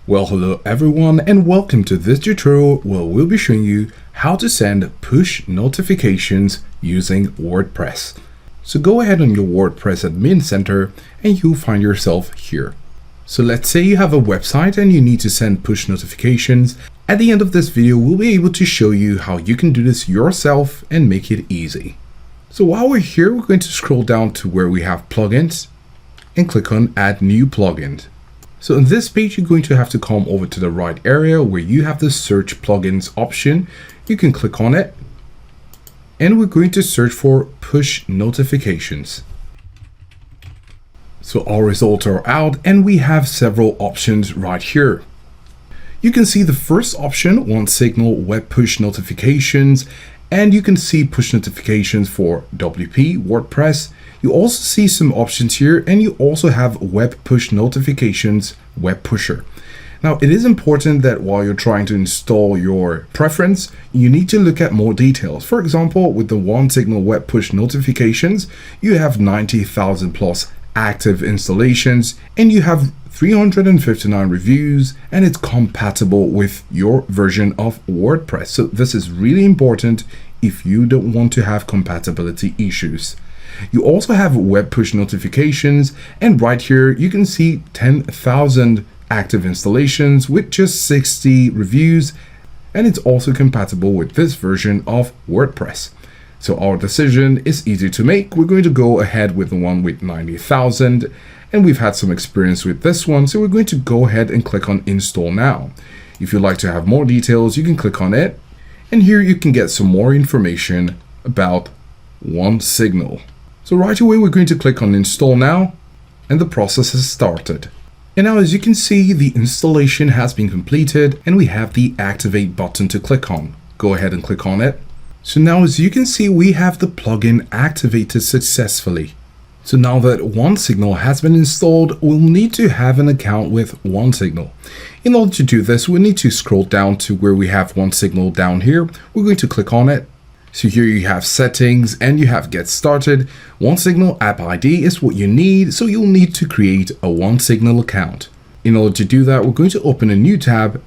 Well, hello everyone and welcome to this tutorial where we'll be showing you how to send push notifications using WordPress. So go ahead on your WordPress admin center and you'll find yourself here. So let's say you have a website and you need to send push notifications. At the end of this video, we'll be able to show you how you can do this yourself and make it easy. So while we're here, we're going to scroll down to where we have plugins and click on Add New Plugin. So on this page, you're going to have to come over to the right area where you have the search plugins option. You can click on it and we're going to search for push notifications. So our results are out and we have several options right here. You can see the first option, OneSignal web push notifications, and you can see push notifications for WP, WordPress. You also see some options here, and you also have web push notifications, web pusher. Now, it is important that while you're trying to install your preference, you need to look at more details. For example, with the OneSignal web push notifications, you have 90,000 plus active installations, and you have 359 reviews, and it's compatible with your version of WordPress. So this is really important if you don't want to have compatibility issues. You also have web push notifications, and right here you can see 10,000 active installations with just 60 reviews, and it's also compatible with this version of WordPress. So our decision is easy to make. We're going to go ahead with the one with 90,000, and we've had some experience with this one, so we're going to go ahead and click on Install Now. If you'd like to have more details, you can click on it, and here you can get some more information about OneSignal. So right away, we're going to click on Install Now, and the process has started. And now, as you can see, the installation has been completed, and we have the Activate button to click on. Go ahead and click on it. So now, as you can see, we have the plugin activated successfully. So now that OneSignal has been installed, we'll need to have an account with OneSignal. In order to do this, we need to scroll down to where we have OneSignal down here. We're going to click on it. So here you have settings and you have get started. OneSignal app ID is what you need, so you'll need to create a OneSignal account. In order to do that, we're going to open a new tab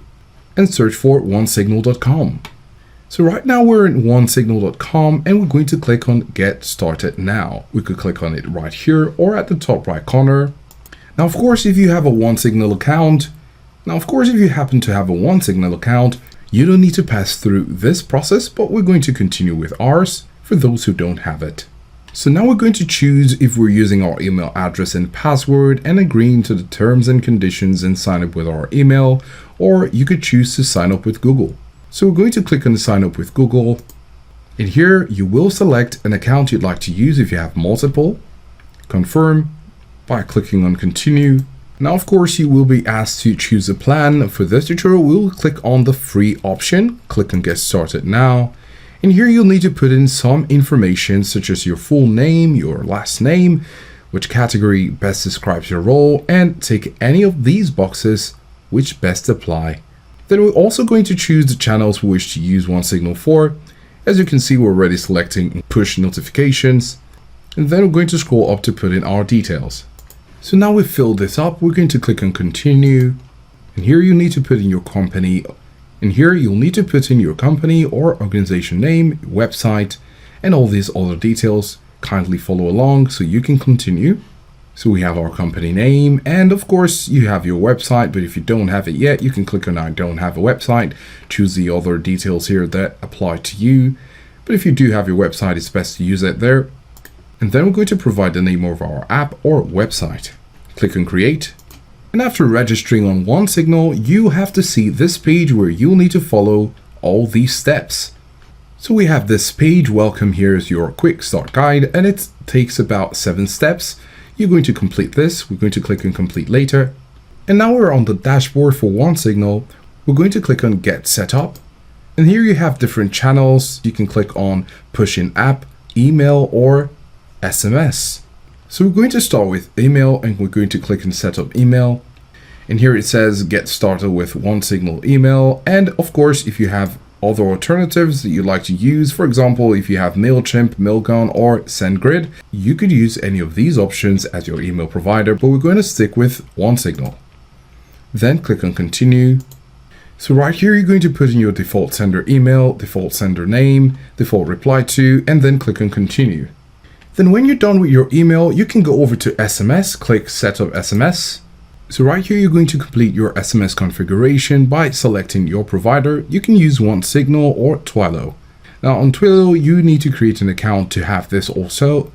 and search for onesignal.com. So right now we're in onesignal.com and we're going to click on Get Started Now. We could click on it right here or at the top right corner. Now, of course, if you have a OneSignal account, you don't need to pass through this process, but we're going to continue with ours for those who don't have it. So now we're going to choose if we're using our email address and password and agreeing to the terms and conditions and sign up with our email, or you could choose to sign up with Google. So we're going to click on sign up with Google. And here you will select an account you'd like to use if you have multiple. Confirm by clicking on continue. Now, of course, you will be asked to choose a plan. For this tutorial, we'll click on the free option, click on Get Started Now. And here you'll need to put in some information such as your full name, your last name, which category best describes your role, and tick any of these boxes which best apply. Then we're also going to choose the channels we wish to use OneSignal for. As you can see, we're already selecting push notifications, and then we're going to scroll up to put in our details. So now we've filled this up, we're going to click on continue, and here you need to put in your company, and here you'll need to put in your company or organization name, website, and all these other details. Kindly follow along so you can continue. So we have our company name, and of course you have your website, but if you don't have it yet, you can click on I don't have a website, choose the other details here that apply to you. But if you do have your website, it's best to use it there. And then we're going to provide the name of our app or website. Click on create. And after registering on OneSignal, you have to see this page where you'll need to follow all these steps. So we have this page, welcome, here's your quick start guide, and it takes about 7 steps. You're going to complete this. We're going to click on complete later. And now we're on the dashboard for OneSignal. We're going to click on get set up. And here you have different channels. You can click on push in app, email, or SMS. So we're going to start with email and we're going to click on set up email. And here it says get started with OneSignal email. And of course, if you have other alternatives that you like to use, for example, if you have MailChimp, Mailgun, or SendGrid, you could use any of these options as your email provider, but we're going to stick with OneSignal. then click on continue. So right here, you're going to put in your default sender email, default sender name, default reply to, and then click on continue. Then when you're done with your email, you can go over to SMS, click set up SMS. So right here, you're going to complete your SMS configuration by selecting your provider. You can use OneSignal or Twilio. Now on Twilio, you need to create an account to have this also.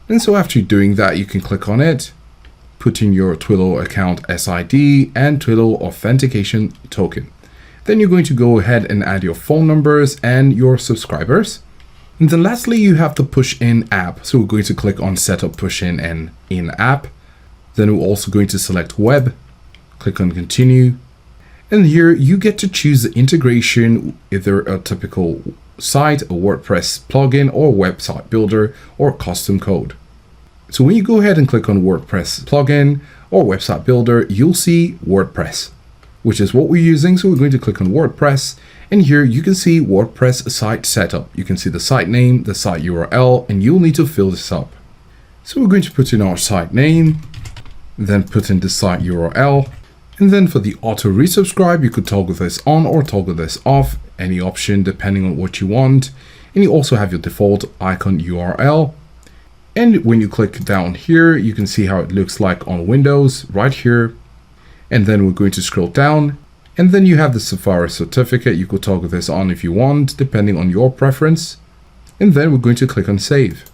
And so after doing that, you can click on it, put in your Twilio account SID and Twilio authentication token. Then you're going to go ahead and add your phone numbers and your subscribers. And then lastly, you have the push-in app. So we're going to click on setup push-in and in-app. Then we're also going to select web, click on continue. And here you get to choose the integration, either a typical site, a WordPress plugin, or website builder, or custom code. So when you go ahead and click on WordPress plugin or website builder, you'll see WordPress, which is what we're using. So we're going to click on WordPress, and here you can see WordPress site setup. You can see the site name, the site URL, and you'll need to fill this up. So we're going to put in our site name, then put in the site URL. And then for the auto resubscribe, you could toggle this on or toggle this off, any option depending on what you want. And you also have your default icon URL. And when you click down here, you can see how it looks like on Windows right here. And then we're going to scroll down, and then you have the Safari certificate. You could toggle this on if you want, depending on your preference. And then we're going to click on save.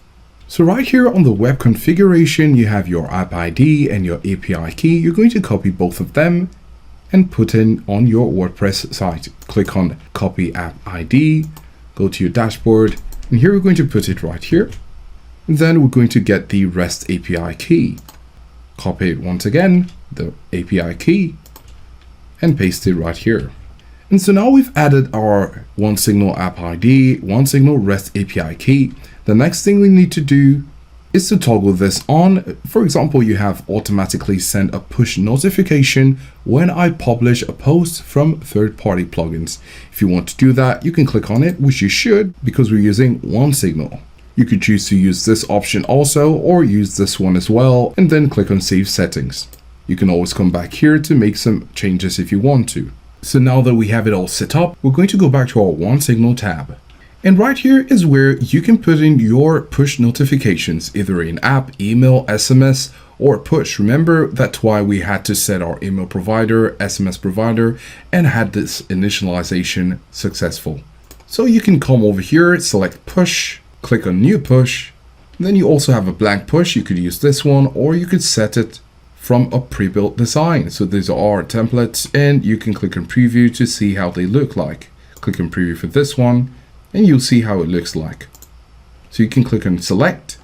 So right here on the web configuration, you have your app ID and your API key. You're going to copy both of them and put in on your WordPress site. Click on copy app ID, go to your dashboard, and here we're going to put it right here. And then we're going to get the REST API key. Copy it once again, the API key, and paste it right here. And so now we've added our OneSignal app ID, OneSignal REST API key. The next thing we need to do is to toggle this on. For example, you have automatically send a push notification when I publish a post from third-party plugins. If you want to do that, you can click on it, which you should, because we're using OneSignal. You could choose to use this option also, or use this one as well, and then click on Save Settings. You can always come back here to make some changes if you want to. So now that we have it all set up, we're going to go back to our OneSignal tab. And right here is where you can put in your push notifications, either in app, email, SMS, or push. Remember, that's why we had to set our email provider, SMS provider, and had this initialization successful. So you can come over here, select push, click on new push. Then you also have a blank push. You could use this one, or you could set it from a pre-built design. So these are our templates, and you can click on preview to see how they look like. Click on preview for this one, and you'll see how it looks like. So you can click on select,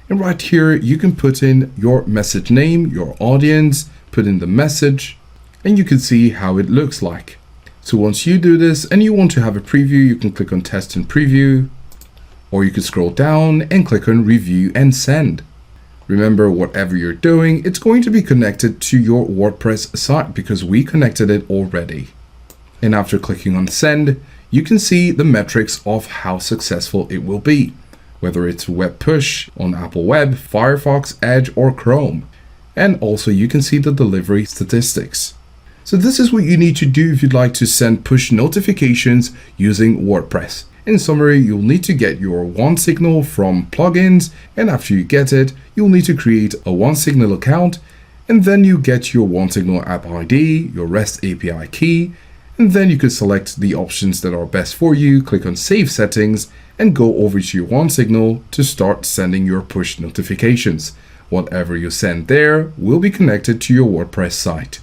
and right here you can put in your message name, your audience, put in the message, and you can see how it looks like. So once you do this and you want to have a preview, you can click on test and preview, or you can scroll down and click on review and send. Remember, whatever you're doing, it's going to be connected to your WordPress site because we connected it already. And after clicking on send, you can see the metrics of how successful it will be, whether it's web push on Apple Web, Firefox, Edge, or Chrome. And also you can see the delivery statistics. So this is what you need to do if you'd like to send push notifications using WordPress. In summary, you'll need to get your OneSignal from plugins, and after you get it, you'll need to create a OneSignal account, and then you get your OneSignal app ID, your REST API key, and then you can select the options that are best for you, click on Save Settings, and go over to your OneSignal to start sending your push notifications. Whatever you send there will be connected to your WordPress site.